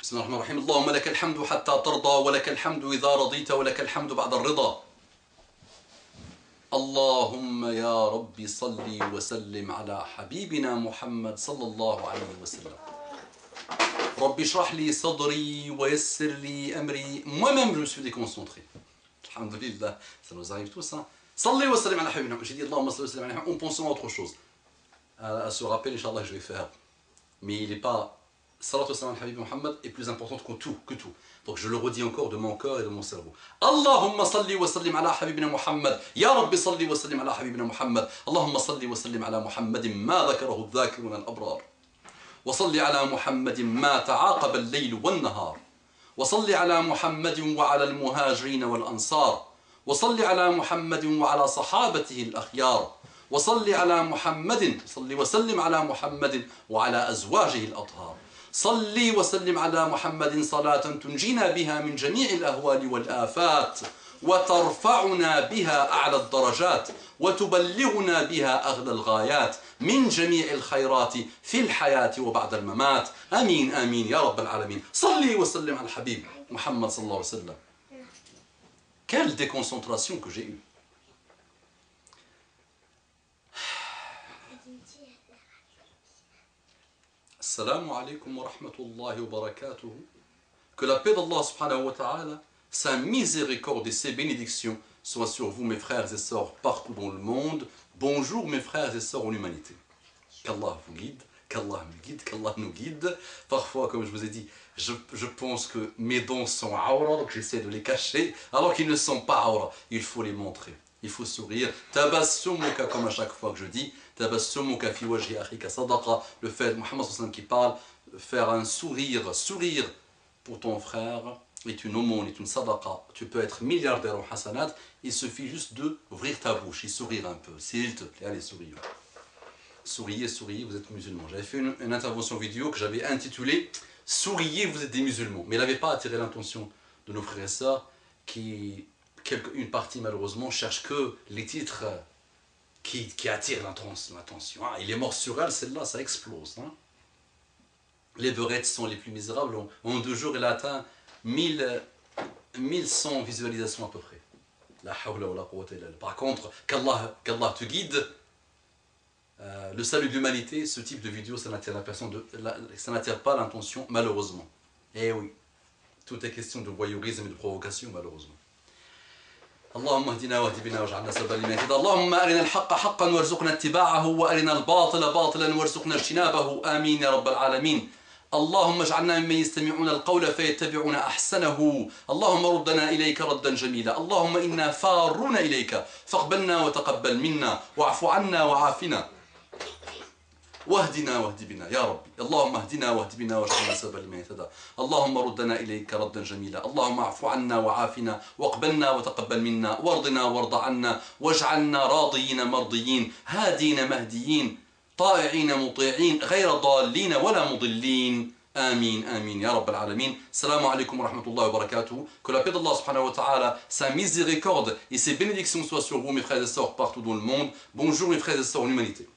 بسم الله الرحمن الرحيم. اللهم لك الحمد حتى ترضى ولك الحمد إذا رضيت ولك الحمد بعد الرضا. اللهم يا رب صل وسلم على حبيبنا محمد صلى الله عليه وسلم. رب اشرح لي صدري ويسر لي أمري. Moi-même je me suis déconcentré. Alhamdulillah, ça nous arrive tous. صلي وسلم على حبيبنا. J'ai dit اللهم صل وسلم على حبيبنا en pensant à autre chose. À ce rappel, Inch'Allah, je vais faire. Mais il n'est pas... Salat wa salam al-Habib Muhammad est plus importante que tout. Donc je le redis encore de mon cœur et de mon cerveau. Allahumma salli wa sallim ala habibina Muhammad. Ya Rabbi salli wa sallim ala habibina Muhammad. Allahumma salli wa sallim ala Muhammadin ma dhakarahu al-dhakirun al-abrar. Wa salli ala Muhammadin ma ta'aqaba al-layl wal-nahar. Wa salli ala Muhammadin wa ala al-muhajirin wal-ansar. Wa salli ala Muhammadin wa ala sahabatihi al-akhyar. وصل على محمد صل وسلم على محمد وعلى أزواجه الأطهار. صل وسلم على محمد صلاة تنجينا بها من جميع الأهوال والآفات وترفعنا بها أعلى الدرجات وتبلغنا بها أغلى الغايات من جميع الخيرات في الحياة وبعد الممات. آمين آمين يا رب العالمين. صل وسلم على الحبيب محمد صلى الله عليه وسلم. Quelle déconcentration que j'ai eue. Assalamu alaikum wa rahmatullahi wa barakatuh. Que la paix d'Allah subhanahu wa ta'ala, sa miséricorde et ses bénédictions soient sur vous, mes frères et sœurs, partout dans le monde. Bonjour, mes frères et sœurs en humanité. Qu'Allah vous guide, qu'Allah me guide, qu'Allah nous guide. Parfois, comme je vous ai dit, je pense que mes dents sont aura, donc j'essaie de les cacher, alors qu'ils ne sont pas aura. Il faut les montrer. Il faut sourire. Tabassumuka, comme à chaque fois que je dis, tabassumuka fi wajhi akhika sadaqa, le fait de Muhammad sallallahu alayhi wa sallam qui parle, faire un sourire pour ton frère est une aumône, est une sadaqa. Tu peux être milliardaire en hasanat, il suffit juste d'ouvrir ta bouche et sourire un peu. S'il te plaît, allez, souriez. Souriez, vous êtes musulmans. J'avais fait une intervention vidéo que j'avais intitulée « Souriez, vous êtes des musulmans ». Mais elle n'avait pas attiré l'attention de nos frères et sœurs qui... Une partie malheureusement cherche que les titres qui attirent l'attention. Ah, il est mort sur elle, celle-là, ça explose. Hein. Les beurettes sont les plus misérables. En 2 jours, elle a atteint 1100 visualisations à peu près. La hawla wa la quwwata illa billah. Par contre, qu'Allah te guide, le salut de l'humanité, ce type de vidéo, ça n'attire pas l'attention, malheureusement. Eh oui, tout est question de voyeurisme et de provocation, malheureusement. اللهم اهدنا واهد بنا واجعلنا سببا لمن اهتدى. اللهم أرنا الحق حقا وارزقنا اتباعه وأرنا الباطل باطلا وارزقنا اجتنابه. آمين يا رب العالمين. اللهم اجعلنا ممن يستمعون القول فيتبعون أحسنه. اللهم ردنا إليك ردا جميلا. اللهم إنا فارون إليك فاقبلنا وتقبل منا واعف عنا وعافنا واهدنا واهد بنا يا ربي. اللهم اهدنا واهد بنا واجعلنا سببا لمن اهتدى. اللهم ردنا إليك ردا جميلا. اللهم اعف عنا وعافنا واقبلنا وتقبل منا وارضنا وارض عنا واجعلنا راضيين مرضيين هادين مهديين طائعين مطيعين غير ضالين ولا مضلين. Amin, amin, ya Rabbal Alamin. Salam alaikum wa rahmatullahi wa barakatuh. Que la paix d'Allah subhanahu wa ta'ala, sa miséricorde et ses bénédictions soient sur vous, mes frères et sœurs, partout dans le monde. Bonjour, mes frères et sœurs en humanité.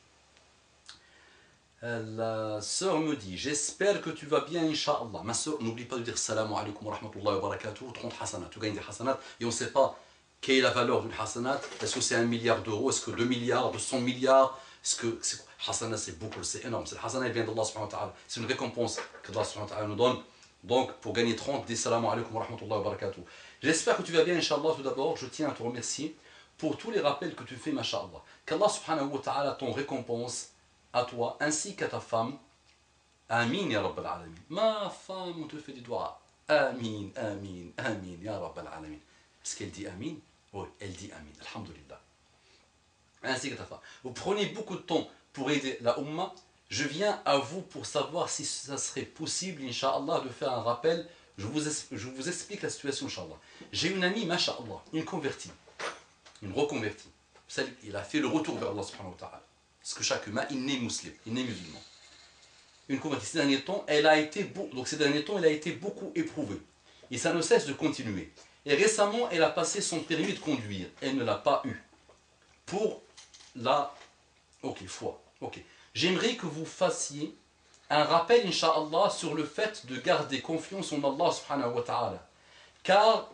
La sœur me dit, j'espère que tu vas bien, Inch'Allah. Ma sœur, n'oublie pas de dire salam alaikum wa rahmatullahi wa barakatuh, 30 hasanat. Tu gagnes des hasanat et on ne sait pas quelle est la valeur d'une hasanat. Est-ce que c'est 1 milliard d'euros? Est-ce que 2 milliards, 200 milliards? Est-ce que c'est hasanat, c'est beaucoup, c'est énorme. C'est hasanat, elle vient d'Allah subhanahu wa ta'ala. C'est une récompense que Allah subhanahu wa ta'ala nous donne. Donc, pour gagner 30, dis salam alaikum wa rahmatullahi wa barakatuh. J'espère que tu vas bien, Inch'Allah. Tout d'abord, je tiens à te remercier pour tous les rappels que tu fais, masha'Allah. Qu'Allah subhanahu wa ta'ala t'en récompense à toi ainsi qu'à ta femme. Amin ya Rabbal Alamin. Ma femme, on te fait des doigts. Amin, amin, amin ya Rabbal Alamin. Est-ce qu'elle dit amin? Oui, elle dit amin. Alhamdulillah. Ainsi que ta femme. Vous prenez beaucoup de temps pour aider la Ummah. Je viens à vous pour savoir si ça serait possible, Inch'Allah, de faire un rappel. Je vous explique la situation, Inch'Allah. J'ai une amie, Masha'Allah, une convertie, une reconvertie. Il a fait le retour vers Allah subhanahu wa ta'ala. Parce que chaque humain, il n'est musulman, il n'est musulman. Une convertie, ces derniers temps, elle a été beaucoup éprouvée. Et ça ne cesse de continuer. Et récemment, elle a passé son permis de conduire. Elle ne l'a pas eu. Pour la foi. Ok. J'aimerais que vous fassiez un rappel, Inch'Allah, sur le fait de garder confiance en Allah subhanahu wa ta'ala. Car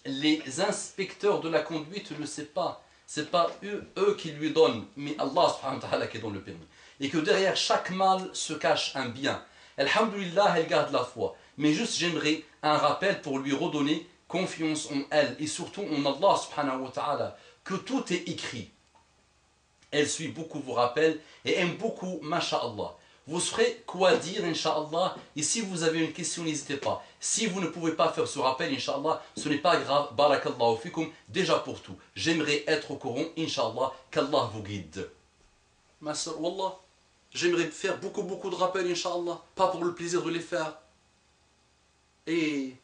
les inspecteurs de la conduite ne savent pas. Ce n'est pas eux qui lui donnent, mais Allah subhanahu wa ta'ala qui donne le permis. Et que derrière chaque mal se cache un bien. Alhamdulillah, elle garde la foi. Mais juste, j'aimerais un rappel pour lui redonner confiance en elle et surtout en Allah subhanahu wa ta'ala. Que tout est écrit. Elle suit beaucoup vos rappels et aime beaucoup, masha'Allah. Vous saurez quoi dire, Inch'Allah. Et si vous avez une question, n'hésitez pas. Si vous ne pouvez pas faire ce rappel, Inch'Allah, ce n'est pas grave. Barakallahu fikum, déjà pour tout. J'aimerais être au courant, Inch'Allah, qu'Allah vous guide. Ma soeur, Wallah, j'aimerais faire beaucoup de rappels, Inch'Allah. Pas pour le plaisir de les faire. Et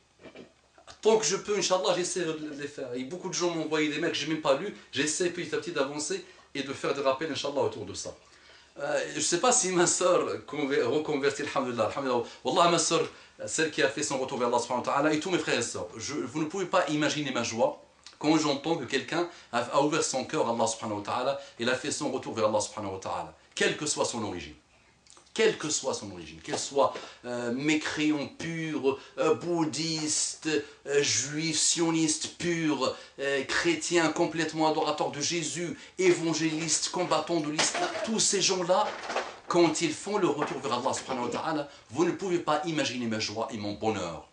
tant que je peux, Inch'Allah, j'essaie de les faire. Et beaucoup de gens m'ont envoyé des mails que je n'ai même pas lus. J'essaie petit à petit d'avancer et de faire des rappels, Inch'Allah, autour de ça. Je ne sais pas si ma soeur reconvertit, alhamdulillah. Wallah, ma soeur, celle qui a fait son retour vers Allah subhanahu wa ta'ala, et tous mes frères et sœurs, vous ne pouvez pas imaginer ma joie quand j'entends que quelqu'un a ouvert son cœur à Allah subhanahu wa ta'ala et a fait son retour vers Allah subhanahu wa ta'ala, quelle que soit son origine. Quelle que soit son origine, qu'elle soit mécréant pur, bouddhiste, juif, sioniste pur, chrétien complètement adorateur de Jésus, évangéliste, combattant de l'islam, tous ces gens-là, quand ils font le retour vers Allah subhanahu wa ta'ala, vous ne pouvez pas imaginer ma joie et mon bonheur.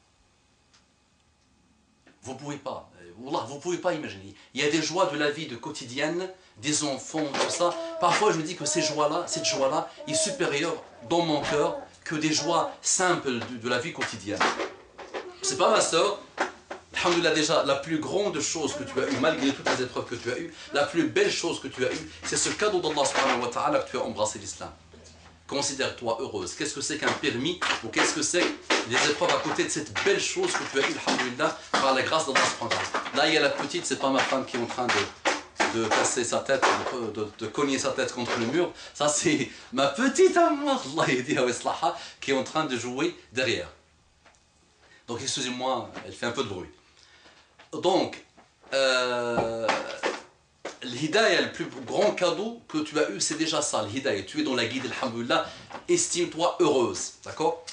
Vous ne pouvez pas. Wallah, vous ne pouvez pas imaginer. Il y a des joies de la vie de quotidienne, des enfants, tout ça. Parfois, je me dis que cette joie-là est supérieure dans mon cœur que des joies simples de la vie quotidienne. C'est pas ma soeur. Alhamdulillah, déjà, la plus grande chose que tu as eue, malgré toutes les épreuves que tu as eues, la plus belle chose que tu as eue, c'est ce cadeau d'Allah subhanahu wa ta'ala que tu as embrassé l'islam. Considère-toi heureuse. Qu'est-ce que c'est qu'un permis ou qu'est-ce que c'est des épreuves à côté de cette belle chose que tu as eue, alhamdulillah, par la grâce d'Allah subhanahu wa ta'ala. Là, il y a la petite, c'est pas ma femme qui est en train de casser sa tête, de cogner sa tête contre le mur. Ça, c'est ma petite amour, qui est en train de jouer derrière. Donc, excusez-moi, elle fait un peu de bruit. Donc, l'hidayah, le plus grand cadeau que tu as eu, c'est déjà ça, l'hidayah. Tu es dans la guide, alhamdulillah, estime-toi heureuse, d'accord?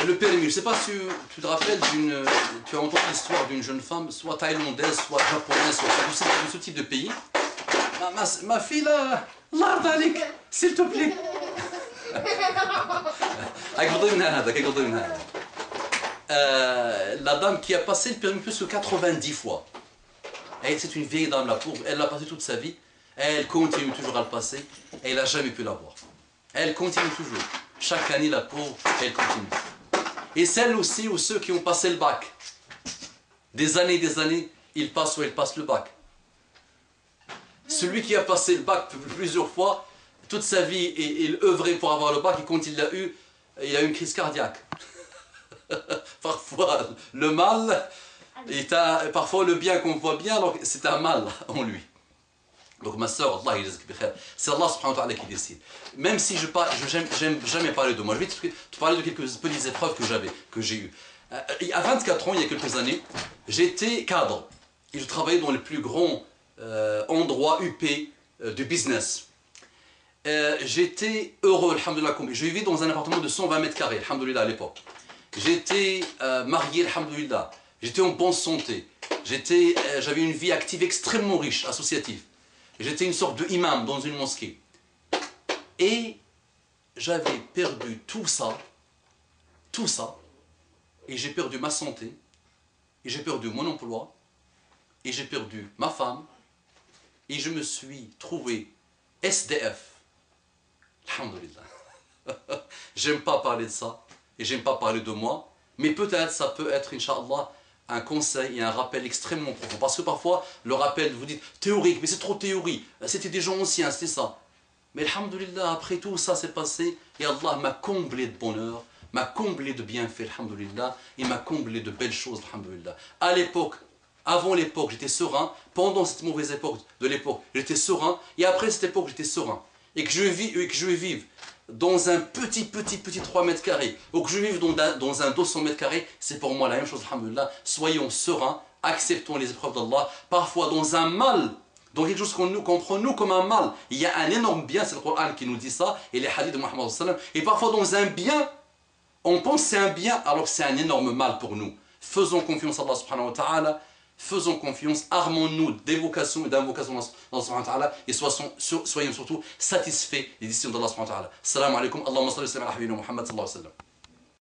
Le permis, je ne sais pas si tu te rappelles tu as entendu l'histoire d'une jeune femme, soit thaïlandaise, soit japonaise, soit de ce type de pays. Ma fille là, l'ardalik, s'il te plaît. La dame qui a passé le permis plus que 90 fois. C'est une vieille dame, la pauvre, elle l'a passé toute sa vie. Elle continue toujours à le passer. Et elle n'a jamais pu l'avoir. Elle continue toujours. Chaque année, la pauvre, elle continue. Et celles aussi ou ceux qui ont passé le bac. Des années, ils passent ou elles passent le bac. Celui qui a passé le bac plusieurs fois, toute sa vie, il œuvrait pour avoir le bac et quand il l'a eu, il a eu une crise cardiaque. Parfois le mal, parfois le bien qu'on voit bien, alors c'est un mal en lui. Donc ma soeur, Allah, c'est Allah subhanahu wa ta'ala qui décide. Même si je n'aime jamais parler de moi, je vais te parler de quelques petites épreuves que j'ai eues. À 24 ans, il y a quelques années, j'étais cadre. Et je travaillais dans le plus grand endroit UP de business. J'étais heureux, alhamdoulilah. Je vivais dans un appartement de 120 mètres carrés, alhamdoulilah, à l'époque. J'étais marié, alhamdoulilah. J'étais en bonne santé. J'avais une vie active extrêmement riche, associative. J'étais une sorte de imam dans une mosquée. Et j'avais perdu tout ça, et j'ai perdu ma santé, et j'ai perdu mon emploi, et j'ai perdu ma femme, et je me suis trouvé SDF. Alhamdulillah. J'aime pas parler de ça, et j'aime pas parler de moi, mais peut-être ça peut être, Inch'Allah, un conseil et un rappel extrêmement profond. Parce que parfois, le rappel, vous dites théorique, mais c'est trop théorie. C'était des gens anciens, c'était ça. Mais alhamdoulilah, après tout ça s'est passé, et Allah m'a comblé de bonheur, m'a comblé de bienfaits, alhamdoulilah, et m'a comblé de belles choses, alhamdoulilah. À l'époque, avant l'époque, j'étais serein. Pendant cette mauvaise époque de l'époque, j'étais serein. Et après cette époque, j'étais serein. Et que je vive dans un petit 3 mètres carrés, ou que je vive dans un 200 mètres carrés, c'est pour moi la même chose, alhamdoulilah. Soyons sereins, acceptons les épreuves d'Allah. Parfois dans un mal Donc quelque chose qu'on prend nous comme un mal. Il y a un énorme bien, c'est le Coran qui nous dit ça, et les hadiths de Muhammad sallallahu alayhi wa sallam. Et parfois dans un bien, on pense que c'est un bien alors que c'est un énorme mal pour nous. Faisons confiance à Allah subhanahu wa ta'ala, faisons confiance, armons-nous d'évocation et d'invocation à Allah subhanahu wa ta'ala et soyons surtout satisfaits des décisions d'Allah subhanahu wa ta'ala. Assalamu alaikum, Allahumma salli wa sallam ala habibina Muhammad sallallahu alayhi wa sallam.